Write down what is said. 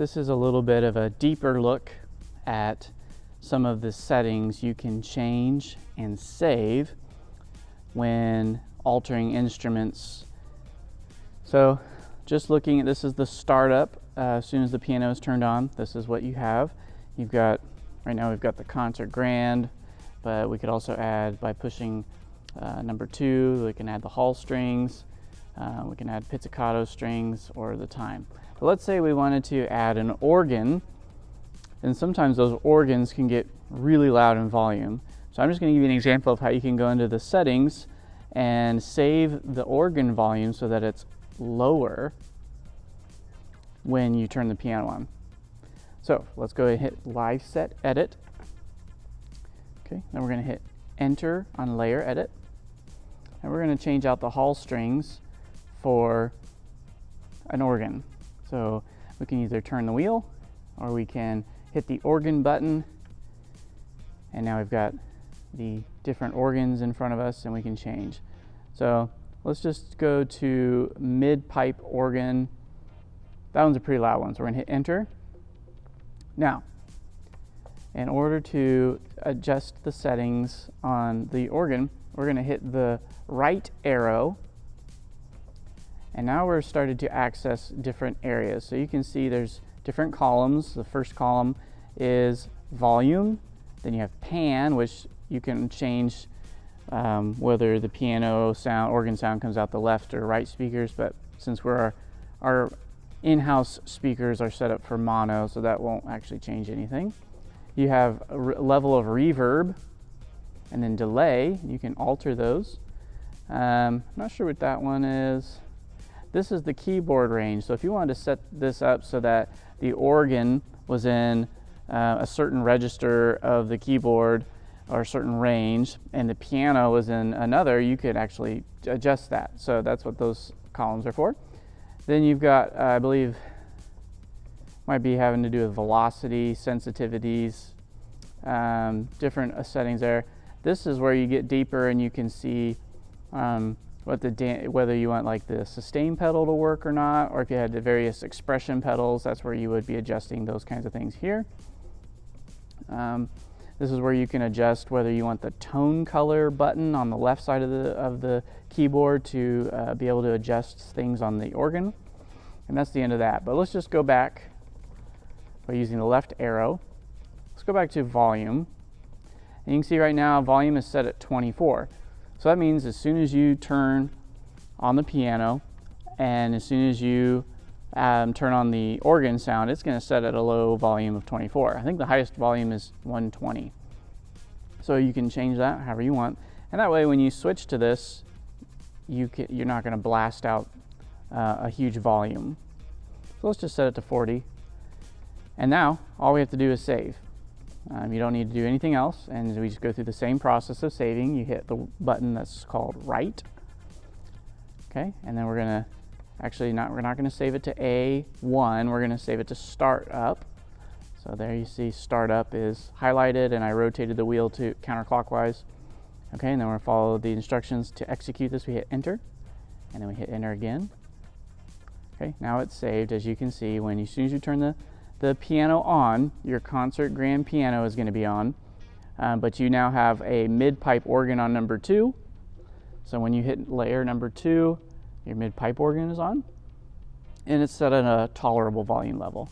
This is a little bit of a deeper look at some of the settings you can change and save when altering instruments. So just looking at this is the startup. As soon as the piano is turned on, this is what you have. You've got, right now we've got the concert grand, but we could also add by pushing number 2, we can add the hall strings, we can add pizzicato strings or the time. But let's say we wanted to add an organ, and sometimes those organs can get really loud in volume. So I'm just going to give you an example of how you can go into the settings and save the organ volume so that it's lower when you turn the piano on. So let's go ahead and hit Live Set Edit. Okay, then we're going to hit Enter on Layer Edit. And we're going to change out the hall strings for an organ. So we can either turn the wheel or we can hit the organ button, and now we've got the different organs in front of us and we can change. So let's just go to mid-pipe organ. That one's a pretty loud one, so we're going to hit Enter. Now, in order to adjust the settings on the organ, we're going to hit the right arrow, and now we're started to access different areas. So you can see there's different columns. The first column is volume, then you have pan, which you can change whether the piano sound, organ sound comes out the left or right speakers, but since our in-house speakers are set up for mono, so that won't actually change anything. You have a level of reverb and then delay. You can alter those. I'm not sure what that one is. This is the keyboard range. So if you wanted to set this up so that the organ was in a certain register of the keyboard or a certain range and the piano was in another, you could actually adjust that. So that's what those columns are for. Then you've got, I believe, might be having to do with velocity, sensitivities, different settings there. This is where you get deeper and you can see whether you want like the sustain pedal to work or not, or if you had the various expression pedals, that's where you would be adjusting those kinds of things here. This is where you can adjust whether you want the tone color button on the left side of the keyboard to be able to adjust things on the organ. And that's the end of that. But let's just go back by using the left arrow. Let's go back to volume. And you can see right now volume is set at 24. So that means as soon as you turn on the piano and as soon as you turn on the organ sound, it's going to set at a low volume of 24. I think the highest volume is 120. So you can change that however you want. And that way when you switch to this, you're not going to blast out a huge volume. So let's just set it to 40. And now all we have to do is save. You don't need to do anything else, and we just go through the same process of saving. You hit the button that's called Write. Okay, and then we're going to we're not going to save it to A1, we're going to save it to Startup. So there you see Startup is highlighted, and I rotated the wheel to counterclockwise. Okay, and then we're going to follow the instructions to execute this. We hit Enter, and then we hit Enter again. Okay, now it's saved. As you can see, as soon as you turn the piano on, your concert grand piano is going to be on, but you now have a mid-pipe organ on number 2. So when you hit layer number 2, your mid-pipe organ is on, and it's set at a tolerable volume level.